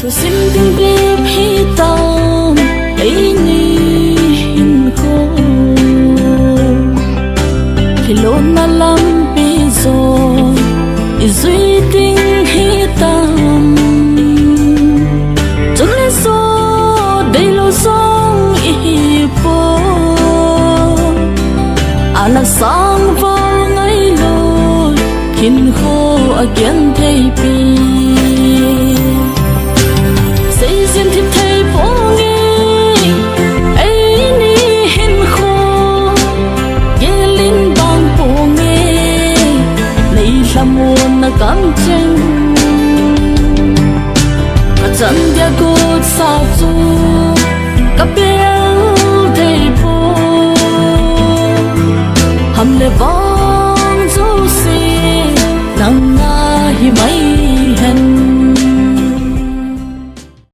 Thusim tiếng bếp hi tâm ấy ni hin khô khi lộn na lắm bi rồi duy tiếng hi tâm chân lấy số đây lâu sông y po anh sang vào ngày lối hin khô again thay pi xin thêm thấy phố nghe ấy ni hin khô ghé linh bang phố nghe này là muôn na cảm chân cả chân dia cốt sa chu cả